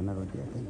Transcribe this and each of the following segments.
another day, I think.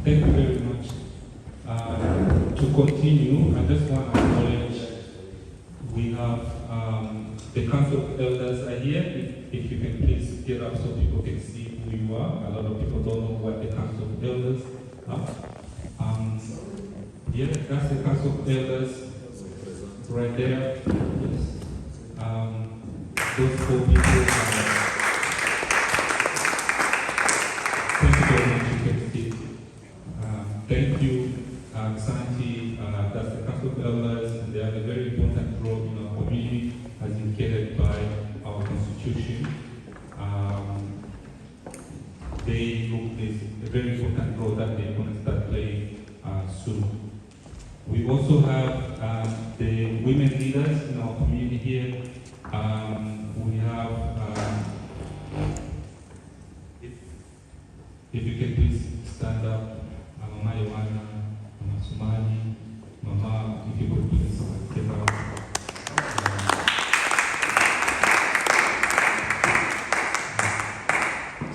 Thank you very much. To continue, I just want to acknowledge we have the Council of Elders are here. If you can please get up so people can see who you are. A lot of people don't know what the Council of Elders are. Yeah, that's the Council of Elders right there. Yes. Those four people. Thank you very much. You can see. Thank you, Santi. That's the Council of Elders, and they have a very important role in our community, as indicated by our Constitution. There's a very important role that they're going to start playing soon. We also have the women leaders in our community here. We have, if you can please stand up. Mama Yohana, Mama Sumani, Mama, if you could please step out.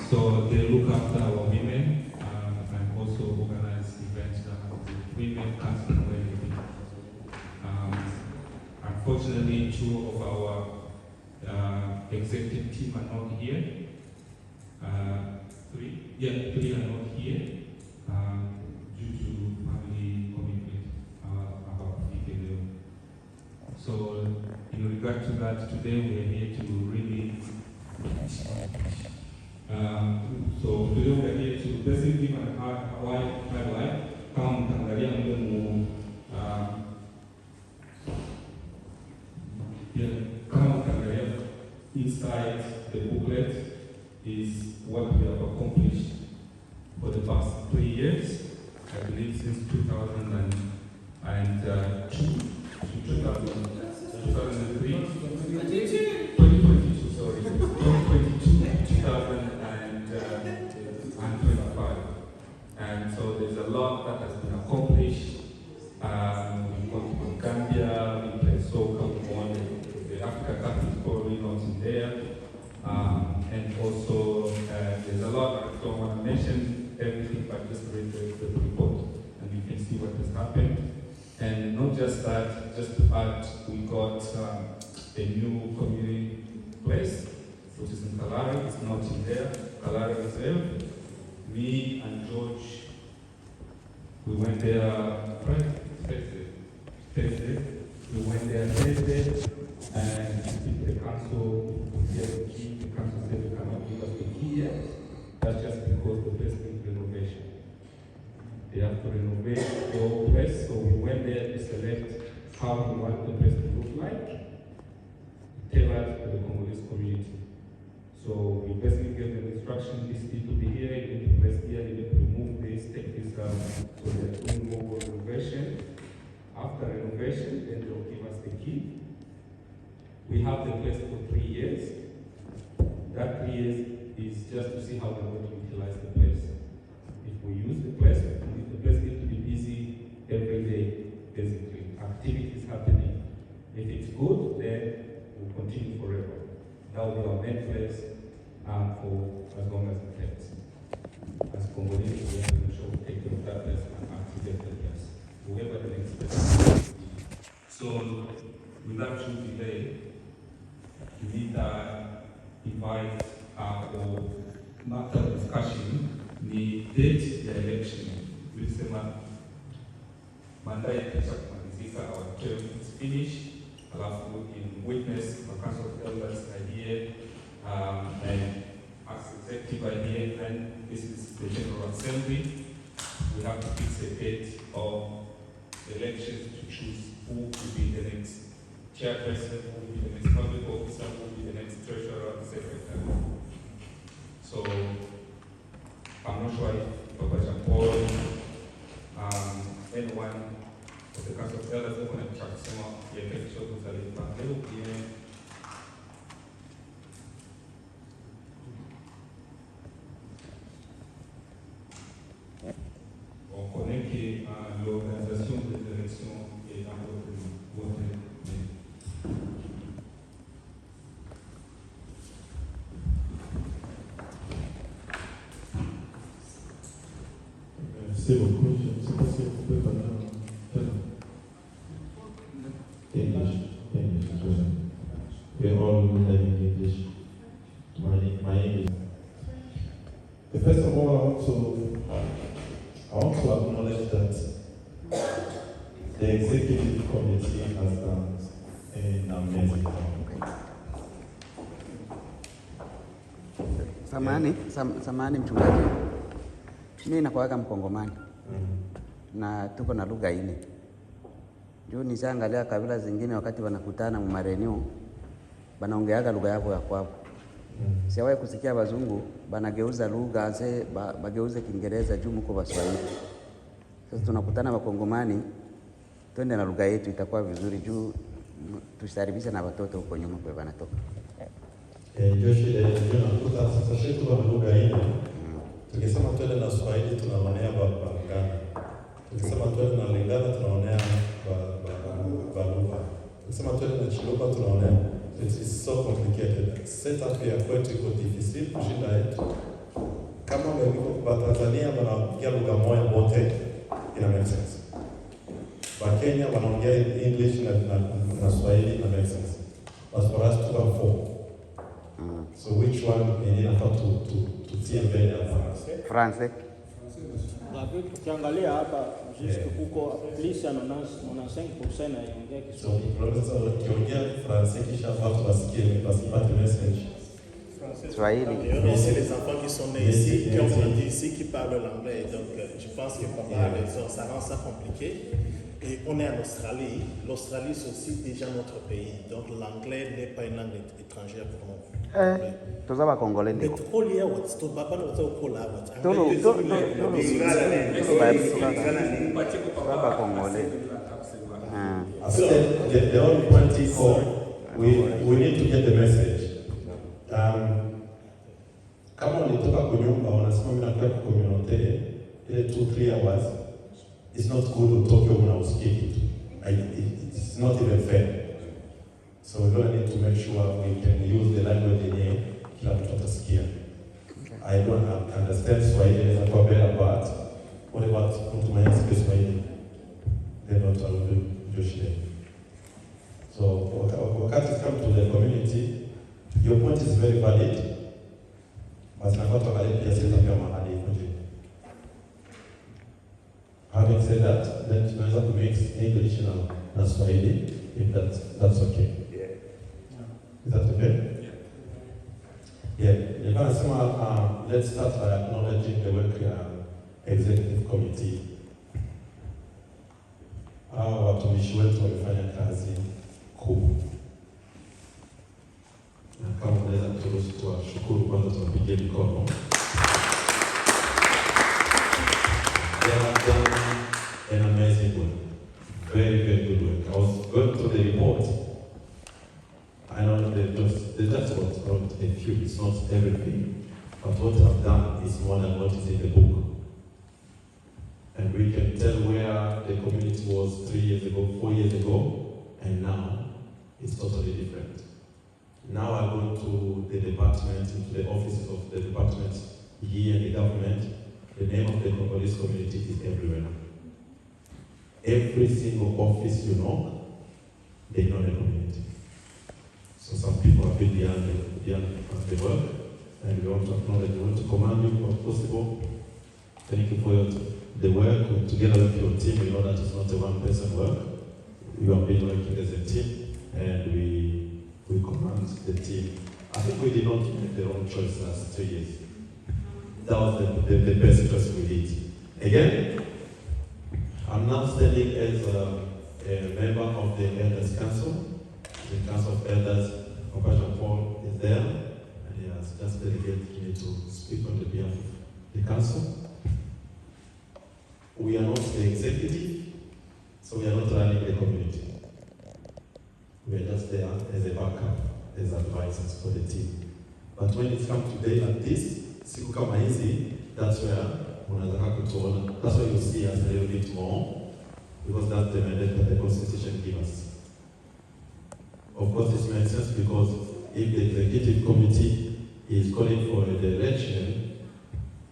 So they look after our women and also organize events that have women council already. Unfortunately, two of our executive team are not here. Three are not here. Due to family commitment about FIFEDEO. So in regard to that, today we are here to really, so today we are here to basically my wife, come Tangaria inside the booklet is what we have accomplished for the past 3 years. I believe since 2002, 2003, 2022, sorry, 2022, 2025. And so there's a lot that has been accomplished. We've gone to Gambia, we played soccer, we won the Africa Cup is probably not in there. And also, there's a lot, I don't want to mention everything, but just read the report and you can see what has happened. And not just that, just to add, we got a new community place, which is in Kalari. It's not in there, Kalari Reserve. Me and George, we went there Thursday. We went there Thursday, and the council gave the key. The council said they cannot give us the key yet. That's just because the place needs renovation. They have to renovate the whole place, so we went there to select how we want the place to look like, tailored to the Congolese community. So we basically give them instruction, this need to be here, you need to press here, you need to remove this, take this out. So they're doing more renovation. After renovation, then they'll give us the key. We have the place for 3 years. That 3 years is just to see how we're going to utilize the place. If we use the place needs to be busy every day, basically. Activities happening. If it's good, then we'll continue forever. That will be our main place for as long as it takes. As Congolese, we have to make sure we take care of that place and activate the place. Whoever the next place. So, without due delay, we need invite or matter of discussion the date the election. Tulisema Monday kesha kumalizika, our term is finished. Alafu in witness the Council of Elders idea and as executive idea, and this is the General Assembly. We have to fix a date of elections to choose who will be the next chairperson, who will be the next public officer, who will be the next treasurer, secretary. So I'm not sure if Papa Jean-Paul, anyone of the Council of Elders, they're going to check some of the elections who's a little bit. On connaît que l'organisation des élections est dans votre main. Merci beaucoup. Je ne sais pas si vous pouvez parler en English. We all learning English. My English. First of all, I want to acknowledge that the executive committee has done an amazing job. Samahani mchungaji. Mimi nakuwaga Mkongomani. Na tuko na lugha ine. Juu nishaangalia kabila zingine wakati wanakutana mumarenio banaongeaga lugha yao ya kwao. Sijawahi kusikia wazungu banageuza lugha bageuze Kiingereza juu mko Waswahili. Sasa tunakutana Wakongomani, twende na lugha yetu, itakuwa vizuri juu tusharibisha na watoto huko nyuma kwa wanatoka. Joshi nakuta sasa shetu kwa lugha hii. Tukisema twende na Swahili tunaonea Baganda. Tukisema twende na Lingala tunaonea Baluba. Tukisema twende na Chiluba tunaonea. It is so complicated. Setup ya kwetu iko difficile kushinda yetu. Kama Watanzania wanaongea lugha moja wote, ina make sense. Wakenya wanaongea English na Swahili, ina make sense. As for us to have four. So which one inafaa tutie mbele ya France? Tukiangalia hapa juste kuko plus ya 95% inaongea Kiswahili. So profesa ukiongea France kisha watu wasikie wasipate message. Swahili. Mais c'est les enfants qui sont nés ici, qui ont grandi ici, qui parlent l'anglais. Donc je pense que pas mal de gens, ça rend ça compliqué. Et on est en Australie. L'Australie, c'est aussi déjà notre pays. Donc l'anglais n'est pas une langue étrangère pour nous. Tuzaba Congolais. Mais trop lié à what? To papa no to kola what? Tuzaba Congolais. The only point is we need to get the message. Kama unatoka kunyumba unasema mimi nataka kukommunicate ile 2-3 hours, it's not good to talk when I was kidding. It's not even fair. So we're going to need to make sure we can use the language in here kila mtu atasikia. I don't understand Swahili as a better, but what about mtu mwenye speak Swahili? Then what I will do Josh. So wakati come to the community, your point is very valid. But nakoto pia sasa pia mahali kuje. Having said that, then tunaweza to mix English na Swahili if that's okay. Is that okay? Yeah. Let's start by acknowledging the work executive committee. Watumishi wetu wamefanya kazi kubwa. Na kama unaweza kuturuhusu tuwashukuru kwanza tuwapigie mikono. They have done an amazing work. Very, very good work. I was going through the report. I know they just wrote a few, it's not everything. But what I've done is more than what is in the book. And we can tell where the community was 3 years ago, 4 years ago, and now it's totally different. Now I go to the department, into the offices of the department here in the government. The name of the Congolese community is everywhere. Every single office you know, they know the community. So some people have been beyond the work, and we want to acknowledge, we want to commend you if possible. Thank you for the work together with your team. We know that it's not a one-person work. You have been working as a team, and we commend the team. I think we did not make the wrong choice last 2 years. That was the best choice we did. Again, I'm now standing as a member of the Elders Council. The Council of Elders, Compassion Paul is there, and he has just delegated me to speak on the behalf of the Council. We are not the executive, so we are not running the community. We are just there as a backup, as advisors for the team. But when it comes to day like this, siku kama hizi, that's where unataka kutuona. That's why you see us a little bit more, because that's the mandate that the Constitution gives us. Of course, this makes sense because if the executive committee is calling for the election,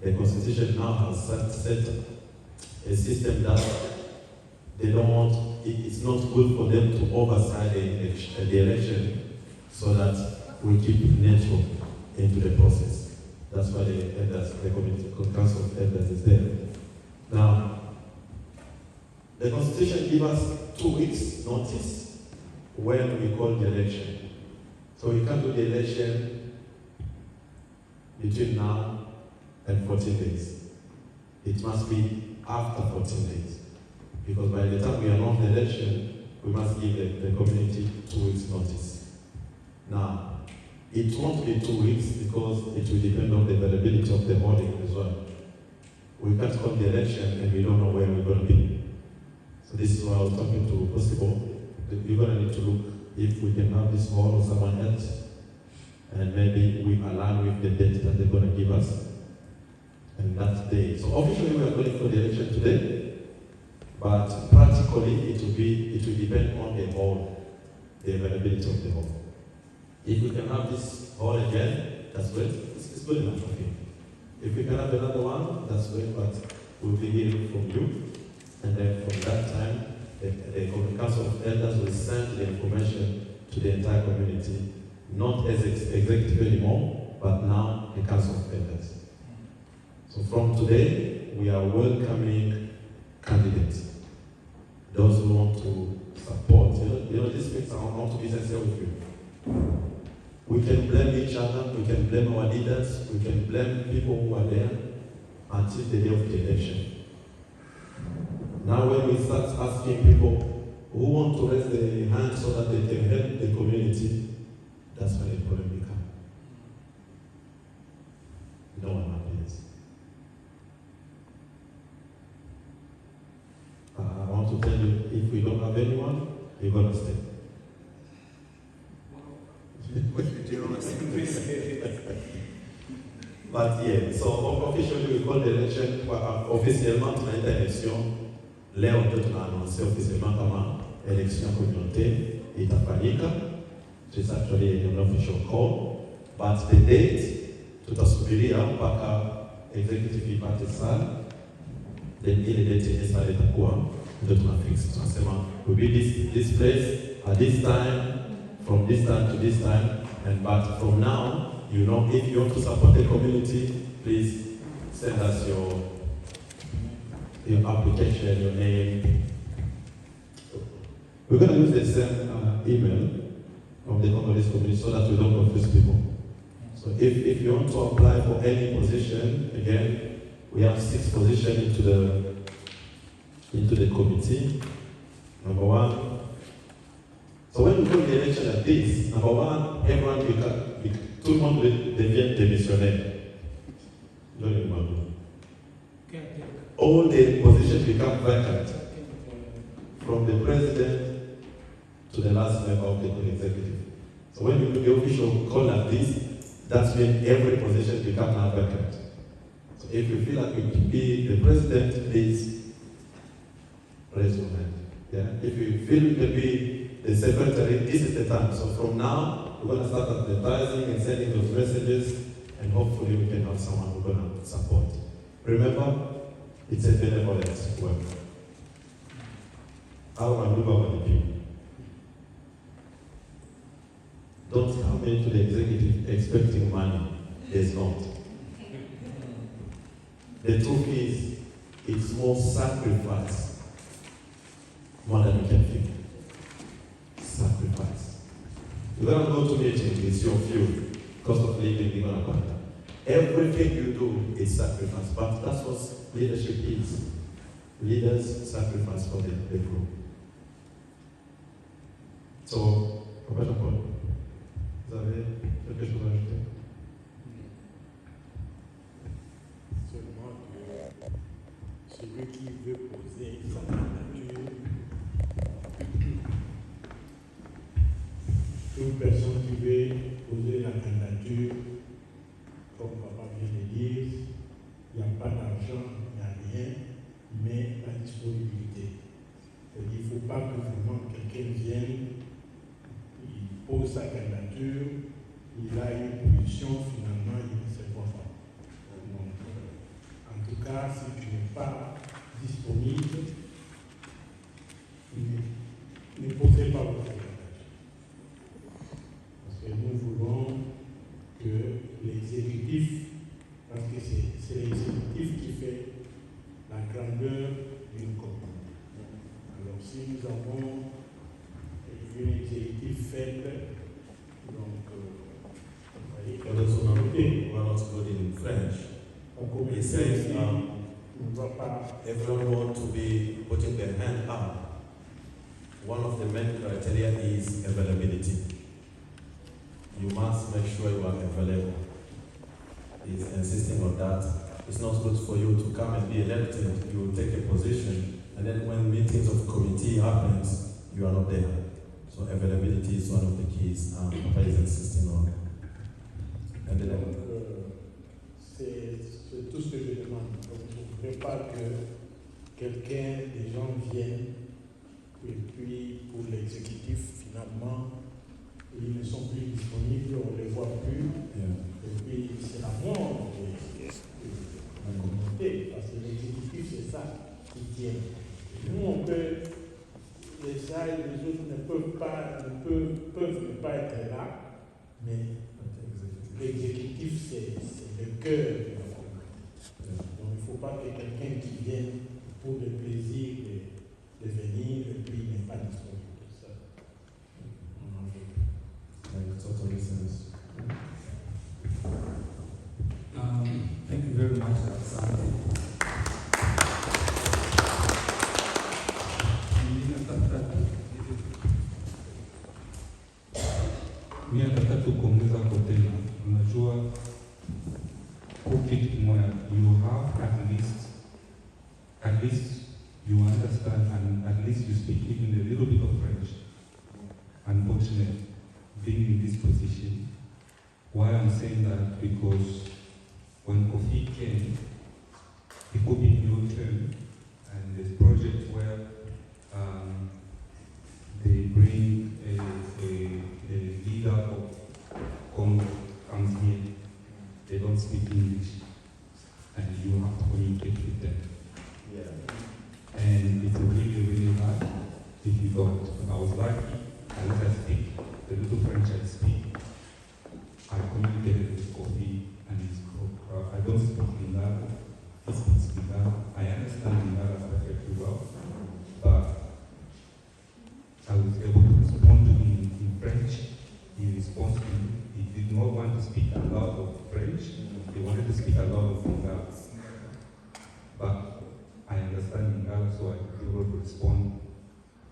the Constitution now has set a system that they don't want, it's not good for them to oversight the election so that we keep natural into the process. That's why the committee, Council of Elders is there. Now, the Constitution gives us 2 weeks notice when we call the election. So we can't do the election between now and 14 days. It must be after 14 days. Because by the time we announce the election, we must give the community 2 weeks notice. Now, it won't be 2 weeks because it will depend on the availability of the holding as well. We can't call the election and we don't know where we're going to be. So this is why I was talking to possible. We're going to need to look if we can have this hall or someone else, and maybe we align with the date that they're going to give us, and that day. So officially we are going for the election today, but practically it will depend on the hall, the availability of the hall. If we can have this hall again, that's great. It's good enough, I think. If we can have another one, that's great, but we'll be hearing from you, and then from that time, the Council of Elders will send the information to the entire community, not as executive anymore, but now the Council of Elders. So from today, we are welcoming candidates, those who want to support. You know this makes I want to be sincere with you. We can blame each other, we can blame our leaders, we can blame people who are there until the day of the election. Now when we start asking people who want to raise their hand so that they can help the community, that's when the problem becomes. No one happens. I want to tell you, if we don't have anyone, you're going to stay. But yeah, so officially we call the election, officiellement tunaita election. Leo ndio tunaannounce officiellement kama election communautaire itafanyika. It's actually an official call, but the date tutasubiria mpaka executive ipate sana, then ile date yenyewe itakuwa ndio tunafix. Tunasema will be this place at this time, from this time to this time, and but from now, you know, if you want to support the community, please send us your application, your name. We're going to use the same email of the Congolese community so that we don't confuse people. So if you want to apply for any position, again, we have 6 positions into the committee. Number 1. So when we go to the election like this, number 1, everyone tout le monde devient démissionnaire. All the positions become vacant, from the president to the last member of the executive. So when you do the official call like this, that's when every position becomes now vacant. So if you feel like you can be the president, please raise your hand. Yeah? If you feel you can be the secretary, this is the time. So from now, we're going to start advertising and sending those messages, and hopefully we can have someone who's going to support. Remember, it's a benevolent work. Our people. Don't come into the executive expecting money. There's not. The truth is, it's more sacrifice more than you can think. Sacrifice. You're going to go to meeting, it's your fuel. Cost of living, you're going to pay. Everything you do is sacrifice, but that's what leadership is. Leaders sacrifice for the group. So, Professor Paul, vous avez quelque chose à ajouter? Seulement que celui qui veut poser sa candidature, toute personne qui veut poser la candidature, comme papa vient de dire, il n'y a pas d'argent, il n'y a rien, mais la disponibilité. C'est-à-dire qu'il ne faut pas que vraiment quelqu'un vienne, il pose sa candidature, il a une position, finalement il ne se voit pas. Donc, en tout cas, si tu n'es pas disponible, ne posez pas votre candidature. Parce que nous voulons que l'exécutif, parce que c'est l'exécutif qui fait la grandeur d'une commune. Alors si nous avons une exécutif faible, donc vous voyez que Those who are not good in French, he says everyone wants to be putting their hand up. One of the main criteria is availability. You must make sure you are available. He's insisting on that. It's not good for you to come and be elected. You will take a position, and then when meetings of committee happens, you are not there. So availability is one of the keys. Papa is insisting on. And then, c'est tout ce que je demande. Donc, je ne voudrais pas que quelqu'un, des gens viennent, et puis pour l'exécutif, finalement, ils ne sont plus disponibles, on ne les voit plus. Et puis c'est la mort de la communauté, parce que l'exécutif, c'est ça qui tient. Nous, on peut, les uns et les autres ne peuvent ne pas être là, mais l'exécutif, c'est le cœur de la communauté. Donc il ne faut pas que quelqu'un qui vienne pour le plaisir de venir et puis n'est pas disponible. Ça, on en veut. totally sense. Thank you very much, Alexander. Mimi nataka tu kuongeza kwa tena, unajua kitu kimoja, you have at least you understand and at least you speak even a little bit of French. Unfortunately, being in this position, why I'm saying that, because when Kofi came, it could be your turn, and there's projects where they bring a leader of Congo comes here, they don't speak English, and you have to communicate with them. Yeah. And it's really, really hard if you don't. I was lucky, as I speak, the little French I speak, I communicated with Kofi and his group. I don't speak Lingala, he speaks Lingala. I understand Lingala perfectly well, but I was able to respond to him in French. He responded to me. He did not want to speak a lot of French. He wanted to speak a lot of Lingala. But I understand Lingala, so I was able to respond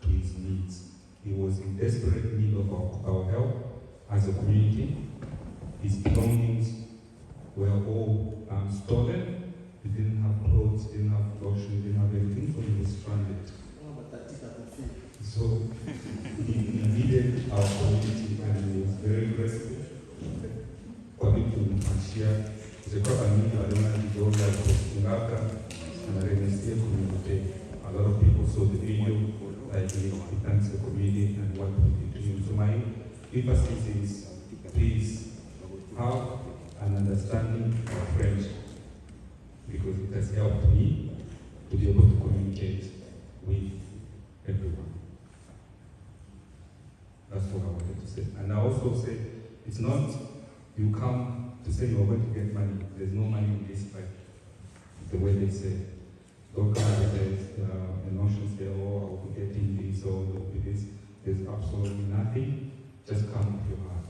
to his needs. He was in desperate need of our help as a community, his belongings were all stolen. He didn't have clothes, didn't have lotion, didn't have anything, so he was stranded. So he needed our community, and he was very aggressive. According to Mashia, the government and the Renaissance community. A lot of people saw the video, like he thanks the community and what we did to him. So my emphasis is, please have an understanding of French, because it has helped me to be able to communicate with everyone. That's what I wanted to say. And I also say, it's not you come to say you're going to get money. There's no money in this fight. The way they say, don't come with the notions there, oh, I'll be getting this or I'll be this. There's absolutely nothing. Just come with your heart.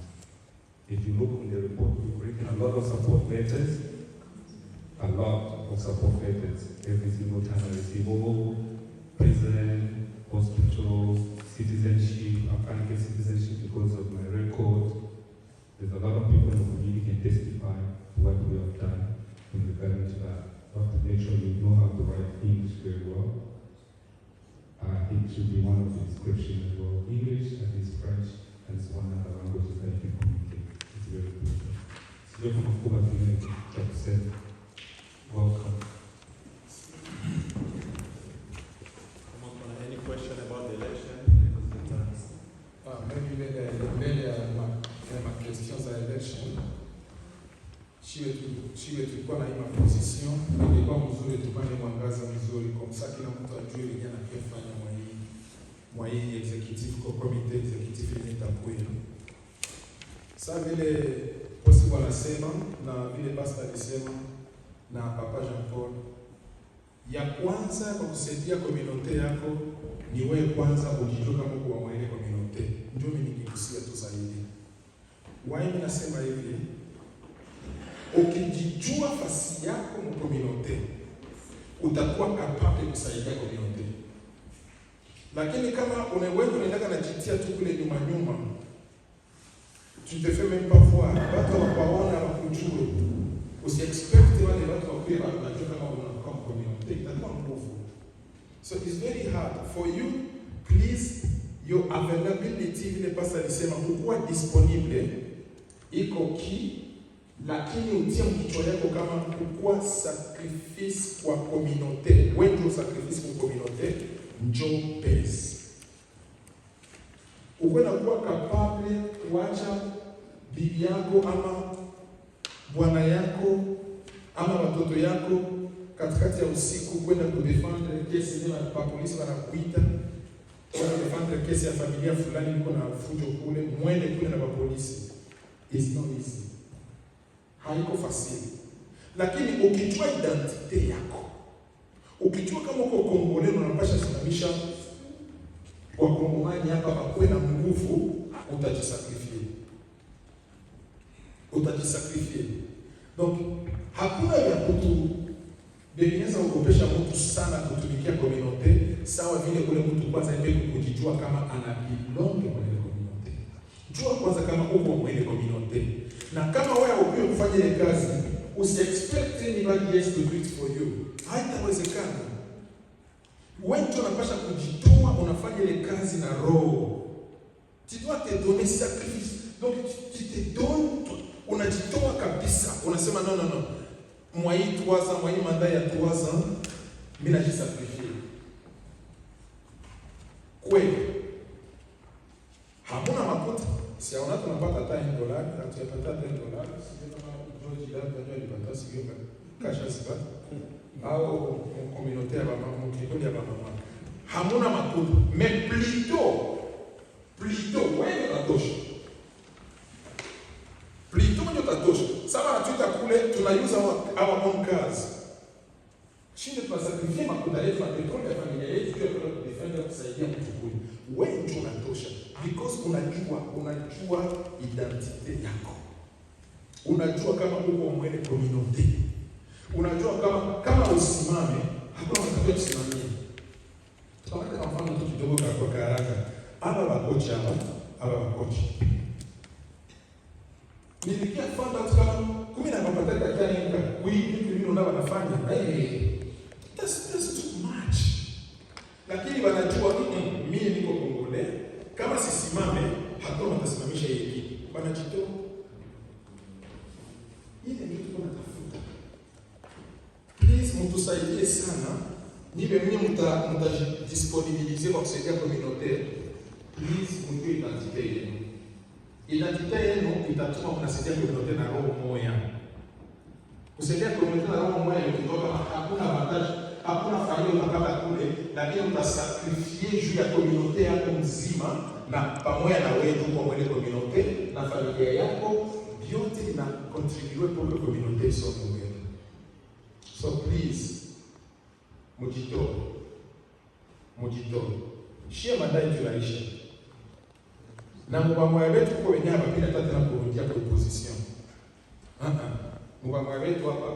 If you look in the report, we've written a lot of support letters. A lot of support letters. Every single time I receive, oh, prison, hospital, citizenship, I can't get citizenship because of my record. There's a lot of people in the community can testify to what we have done in regard to that. You have to make sure you know how to write English very well. I think it should be one of the descriptions as well. English and is French, and it's one other language that you can communicate. It's very important. So you're from Cuba community, chapter 7. Welcome. Any question about the election? Mbele ya makestion za election chiwe tulikuwa na hii maposition, ilikuwa mzuri, tupande mwangaza mzuri komsa kila mtu ajue lenye anakifanya mwa hii executive committee executive imetakuya. Sasa vile posi wanasema na vile pastor alisema na Papa Jean Paul, ya kwanza kwa kusaidia community yako ni wewe kwanza ujijue kama uko wa ile community. Ndio mimi nikigusia tu zaidi. Why nasema hivi? Ukijijua fasi yako mu community, utakuwa capable kusaidia community. Lakini kama unawewe unaenda na jitia tu kule nyuma, tu te fais même pas voir, watu wapaona wakujue. Usi-expect wale watu wakuwe wanajua kama unakuwa community, itakuwa nguvu. So it's very hard for you, please, your availability, vile pastor alisema, kukuwa disponible, iko key, lakini utie mkichwa yako kama kukuwa sacrifice kwa community. When you sacrifice kwa community, njoo pesi. Uwe na kuwa capable kuacha bibi yako ama bwana yako ama watoto yako katikati ya usiku kwenda kudefendre kesi ile na polisi wanakuita kwenda kudefendre kesi ya familia fulani iko na fujo kule, mwende kule na polisi. It's not easy. Haiko fasili. Lakini ukijua identity yako, ukijua kama uko Kongoleno unapasha simamisha kwa Kongomani hapa pakwe na nguvu, utajisakrifie. Donc hakuna ya kutu Benieza ukopesha mtu sana kutumikia community, sawa vile kule mtu kwanza ende kujijua kama ana belong kwa ile community. Jua kwanza kama uko kwa ile community. Na kama wewe ukiwa kufanya ile kazi, usi-expect anybody else to do it for you. Haitawezekana. Wewe unapaswa kujitoa, unafanya ile kazi na roho. Tu dois te donner sacrifice. Donc tu te donnes, unajitoa kabisa. Unasema no. Moi 3 ans, moi mandat ya 3 ans, mimi najisakrifie. Kweli. Hamuna makuta. Si ona tunapata hata $1, tunapata hata $1, sio kama George David alipata sio kasha sipa. Au communauté ya mama, mkikundi ya mama. Hamuna makuta. Mais plutôt wewe unatosha. Plutôt ndio tatosha. Sasa natuita kule tunayuza our own cars. Shinde tunasakrifia makuta yetu na petroli ya familia yetu kwa kudefend kusaidia mtu kule. Wewe ndio unatosha because unajua identity yako. Unajua kama uko mwele community. Unajua kama usimame, hakuna mtu kusimamia. Tukamata kwa mfano tu kidogo kwa haraka. Aba wakocha. nilikia fanda kama 10 na mapata kaka yenga vitu vile ndio wanafanya that's too much. Lakini wanajua mimi niko Kongole, kama sisimame hakuna mtasimamisha hii kitu. Wanajitoa. Ile ndio tunatafuta. Please mtusaidie sana. Niwe mwenye mtajidisponibilize kwa kusaidia communauté. Please mjue identité yenu. Identité yenu itatuma mnasaidia communauté na roho moja. Kusaidia communauté na roho moja ukitoka hakuna avantage, hakuna faida utapata kule, lakini mtasakrifie juu ya communauté yako mzima na pamoja na wewe kwa mwele communauté na familia yako yote na contribute pour que communauté soit nouvelle. So please mujito shia madai tunaisha na mubamwa wetu kwa wenyewe bila tata na kurudia kwa opposition mubamwa wetu hapa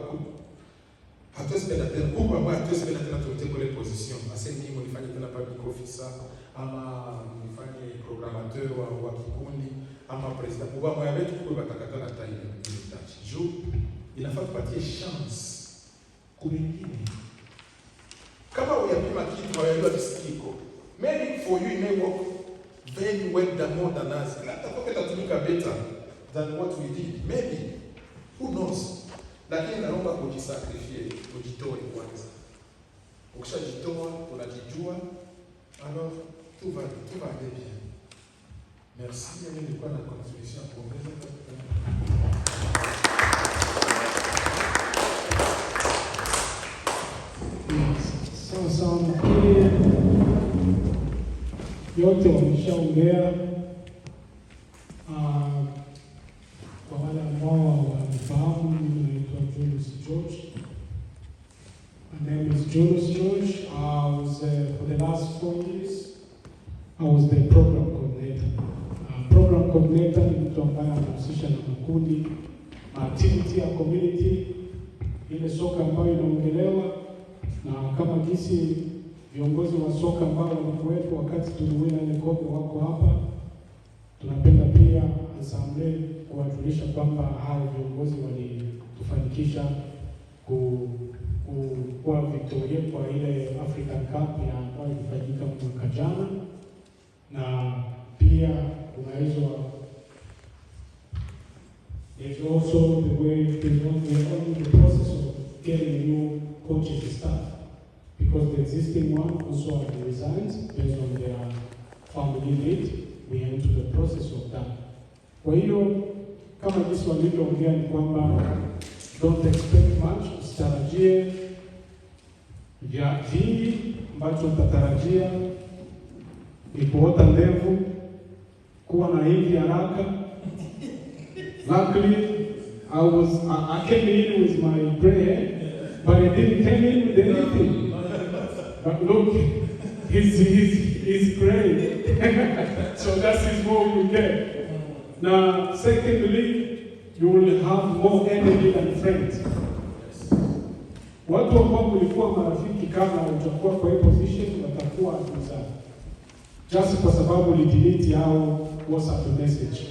hatuwezi tena mubamwa hatuwezi tena turudia kwa opposition asemi mimi nifanye tena public officer ama nifanye programmateur wa kikundi ama president mubamwa wetu kwa batakata na taille juu inafaa tupatie chance kwa wengine. Kama uyapima kitu wayajua kisikiko, maybe for you it may work very well more than us. Hata kwa kitatumika better than what we did. Maybe. Who knows? Lakini naomba kujisakrifie, kujitoa kwanza. Ukishajitoa, unajijua, alors tout va aller bien. Merci, mimi nilikuwa na contribution ya kuongeza. Sasa nafikiri yote wameshaongea. Kwa wale ambao wanafahamu, mimi naitwa Julius George. My name is Julius George. I was for the last 4 years I was the program coordinator. Program coordinator ni mtu ambaye anahusisha na makundi, activity ya community, ile soka ambayo inaongelewa. Na kama jinsi viongozi wa soka ambao walikuwepo wakati tuliwina ile kombe wako hapa, tunapenda pia assembly kuwajulisha kwamba hao viongozi walitufanikisha kuwa victoria kwa ile African Cup ambayo ilifanyika mwaka jana. Na pia unaweza there's also the way we're on the process of getting new coaching staff, because the existing one also had resigned based on their family need. We are into the process of that. Kwa hiyo kama jinsi walivyoongea ni kwamba don't expect much, usitarajie vya vingi. Ambacho utatarajia ni kuota ndevu, kuwa na hivi haraka. Luckily, I came in with my gray hair, but I didn't come in with anything. But look, he's gray. So that's his more you get. Now, secondly, you will have more energy than friends. Watu ambao mlikuwa marafiki kama utakuwa kwa hii position watakuwa advisor. Just kwa sababu ulidelete au WhatsApp message.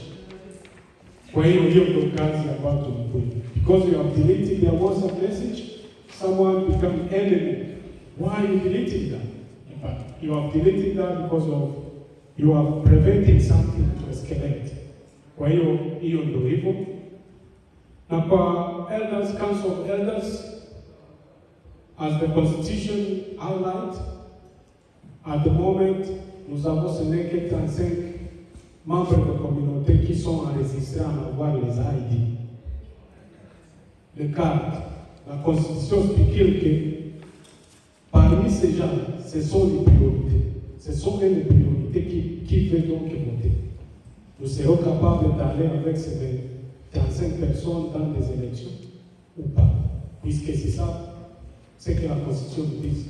Kwa hiyo ndio kazi ambayo tumekuja. Because you have deleted their WhatsApp message, someone become enemy. Why are you deleting that? But you have deleted that because of you are preventing something to escalate. Kwa hiyo ndio hivyo. Na kwa elders, council of elders, as the constitution outlined, at the moment, nous avons ce n'est que 35 membres de communauté qui sont enregistrés en avoir les ID. Le cadre, la constitution explique que parmi ces gens, ce sont les priorités. Ce sont les priorités qui veulent donc voter. Nous serons capables d'aller avec ces 35 personnes dans des élections ou pas, puisque c'est ça, c'est que la Constitution dit.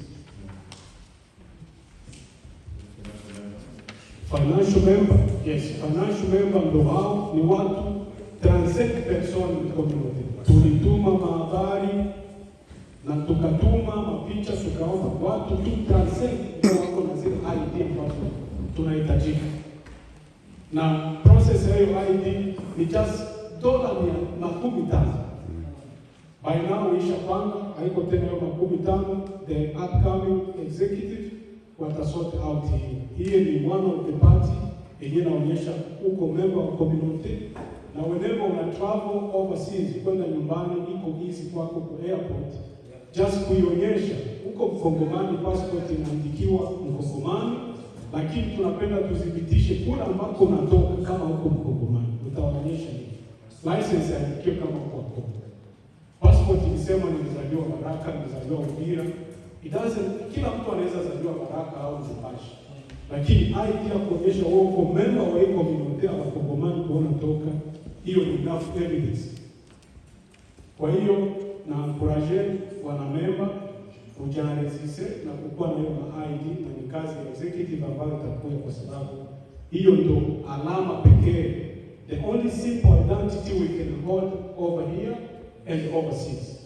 Financial member, yes, financial member ndo hao ni watu 35 personnes community. Tulituma mahabari na tukatuma mapicha, tukaomba watu tu 35 wako na zile ID ambazo tunahitajika. Na process hiyo ID ni just $50. By now ishapanga, haiko tena hiyo $50. The upcoming executive watasort out hii. Hii ni one of the party yenye naonyesha uko member wa community, na whenever una travel overseas kwenda nyumbani iko easy kwako kwa airport, just kuionyesha uko Mkongomani, passport inaandikiwa Mkongomani, lakini tunapenda tudhibitishe kule ambako unatoka kama uko Mkongomani. Utaonyesha license yaandikiwe kama uko Kongo. Passport ikisema nilizaliwa Baraka, nilizaliwa Uvira, kila mtu anaweza zaliwa Baraka au Lubumbashi, lakini ID ya kuonyesha wewe uko member wa hiyo community wa Kongomani kuona toka, hiyo ni enough evidence. Kwa hiyo na encourage wana member kujienregistre na kukuwa na hiyo ID, na ni kazi ya executive ambayo itakuwa, kwa sababu hiyo ndio alama pekee, the only simple identity we can hold over here and overseas.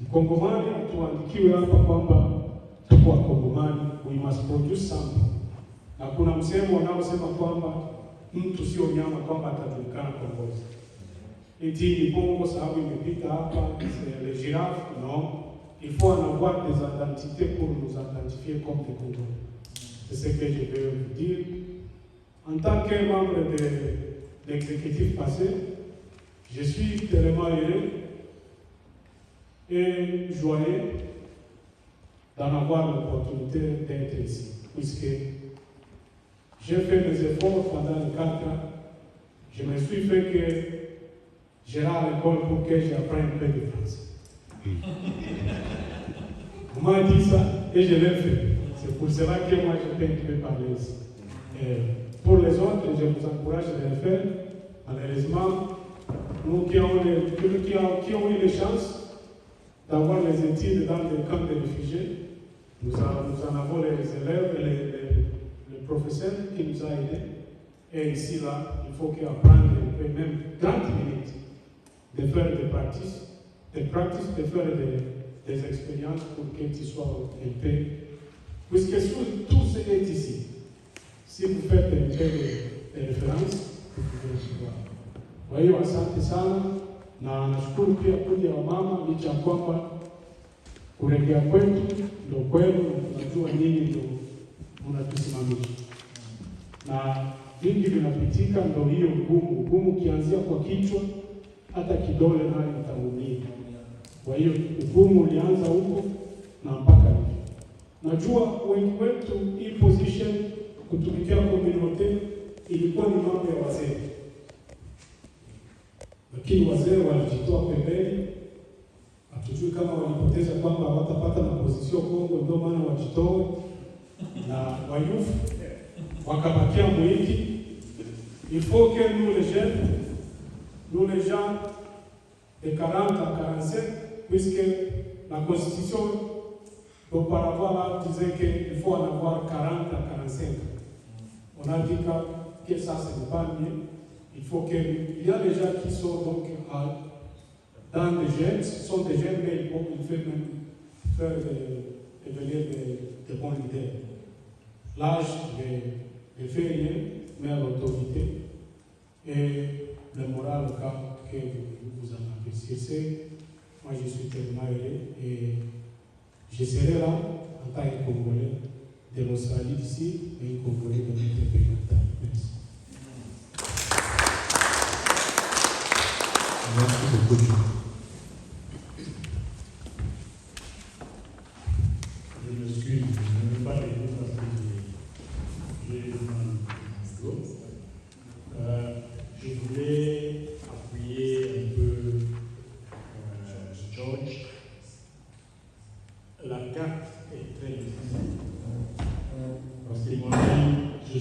Mkongomani tuandikiwe hapa kwamba tuko Wakongomani, we must produce something. Na kuna msemo unaosema kwamba mtu sio nyama, kwamba atajulikana kwa ngozi. Eti ni bongo sababu imepita hapa, les girafes, non. Il faut en avoir des identités pour nous identifier comme des Congolais. C'est ce que je veux vous dire. En tant que membre de l'exécutif passé, je suis tellement heureux et joyeux d'en avoir l'opportunité d'être ici, puisque j'ai fait mes efforts pendant les 4 ans. Je me suis fait que j'irai à l'école pour que j'apprenne un peu de français. On m'a dit ça et je l'ai fait. C'est pour cela que moi je peux parler ici. Pour les autres, je vous encourage de le faire. Malheureusement, nous qui ont eu les chances d'avoir les études dans les camps de réfugiés, nous en avons les élèves et les professeurs qui nous ont aidés. Et ici, là, il faut qu'ils apprennent même 30 minutes de faire des pratiques, de faire des expériences pour que tu sois un peu. Puisque tout ce qui est ici, si vous faites un peu de références, vous pouvez le voir. Kwa hiyo asante sana, na nashukuru pia kuja wa mama, licha ya kwamba kurejea kwetu ndio kwenu, tunajua nyinyi ndio mnatusimamisha. Na vingi vinapitika, ndio hiyo ugumu kianzia kwa kichwa, hata kidole nayo itaumia. Kwa hiyo ugumu ulianza huko na mpaka hivi. Najua wengi wetu hii position kutumikia community ilikuwa ni mambo ya wazee. Lakini wazee walijitoa pembeni. Hatujui kama walipoteza kwamba hawatapata na position Kongo, ndio maana wajitoe, na wayufu wakabakia mwingi. Il faut que nous les gens de 40 à 45, puisque la Constitution auparavant là disait qu'il faut en avoir 40 à 45. On a dit que ça ce n'est pas mieux. Il faut que, il y a des gens qui sont donc dans des jeunes, sont des jeunes, mais il faut même faire devenir des bons leaders. L'âge ne fait rien, mais l'autorité et le moral que vous en avez. Moi je suis tellement heureux et je serai là en tant que Congolais de l'Australie d'ici et un Congolais de notre pays natal. Merci. Merci beaucoup. Je m'excuse, je ne vais pas répondre parce que j'ai demandé je voulais appuyer un peu George. La carte est très difficile. Parce que moi-même, je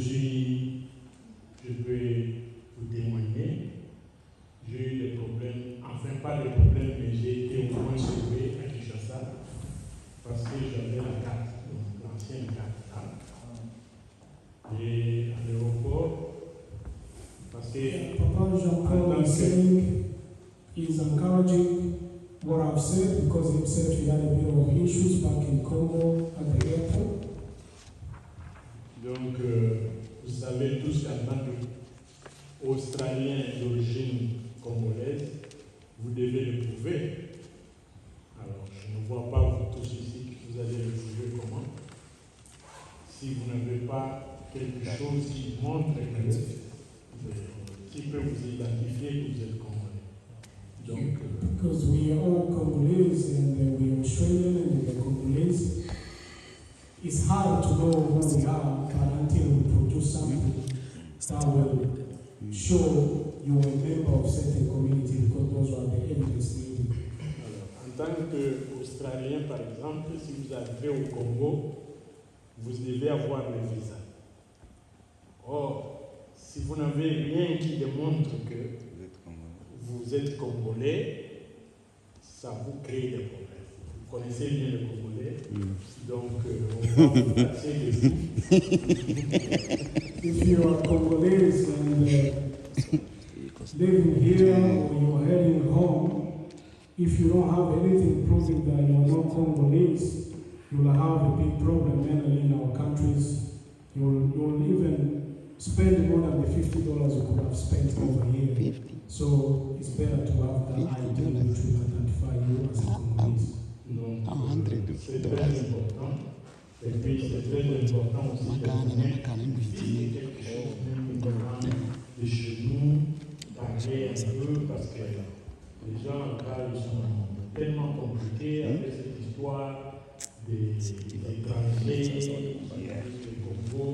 peux vous témoigner. J'ai eu des problèmes, enfin pas des problèmes, mais j'ai été au moins sauvé à Kinshasa parce que j'avais la carte, donc l'ancienne carte là. Et à l'aéroport, parce que Papa Jean-Paul is encouraging what I've said, because himself he had a bit of issues back in Congo at the airport. Donc, vous savez tous qu'en tant qu'Australien d'origine congolaise, qui peut vous identifier que vous êtes Congolais. Donc, because we are all Congolese and we are Australian and we are Congolese. It's hard to know who we are until we produce something that will show you are a member of certain community, because those are the evidence needed. alors, en tant qu'Australien, par exemple, si vous arrivez au Congo, vous devez avoir le visa. Or, si vous n'avez rien qui démontre que vous êtes Congolais, ça vous crée des problèmes. Vous connaissez bien le Congolais, donc on va vous passer dessus. If you are Congolese and living here or you are heading home, if you don't have anything proving that you are not Congolese, you will have a big problem, mainly in our countries. You will even spend more than the $50 you could have spent over here. So it's better to have that ID which will identify you as a Congolese. Donc, c'est très important. Et puis, c'est très important aussi de connaître si quelque chose même de chez nous, parler un peu, parce que les gens, là, ils sont tellement compliqués avec cette histoire des étrangers, du Congo.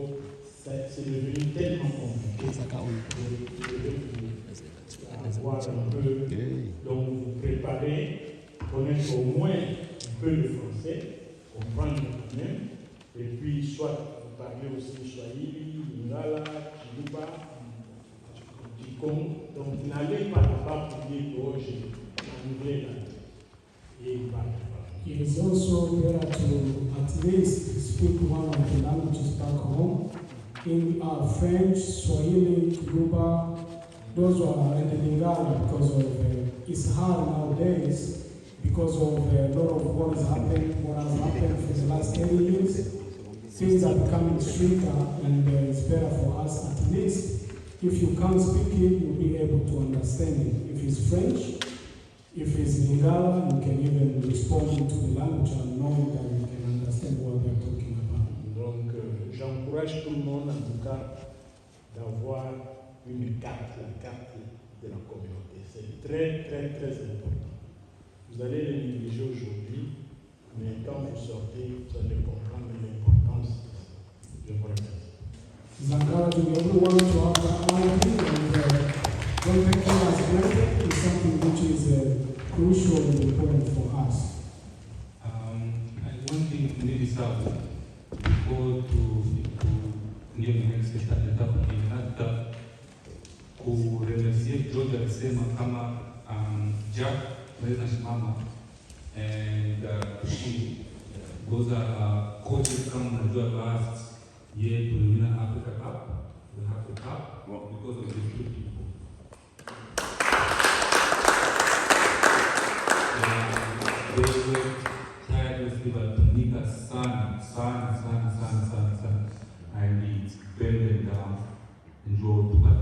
C'est devenu tellement compliqué. Avoir un peu, donc vous préparez, connaître au moins un peu le français, comprendre quand même, et puis soit vous parlez aussi Swahili, Lingala, Chiluba, Chikong, donc n'allez pas là-bas pour dire que j'ai en anglais là, et pas. It is also better to at least speak one of the languages back home. In French, Swahili, Yoruba, those are in the Lingala, because of it's hard nowadays because of a lot of what has happened for the last 30 years. Things are becoming stricter, and it's better for us at least. If you can't speak it, you'll be able to understand it. If it's French, if it's Lingala, you can even respond into the language and know that you can understand what they're talking about. Donc, j'encourage tout le monde, en tout cas, d'avoir une carte, la carte de la communauté. C'est très, très, très important. Vous allez le négliger aujourd'hui, mais quand vous sortez, vous allez comprendre l'importance de ça. Je vous remercie. It's encouraging everyone to have that ID, and don't take it as granted. It's something which is crucial and important for us. And one thing maybe start before to ndio nimesema hata kuremercier George alisema kama Jack naweza simama and those are coaches kama mnajua last year to win Africa Cup. We have the cup because of the two people. They were tirelessly wanatumika sana. And it's bend them down and draw to back.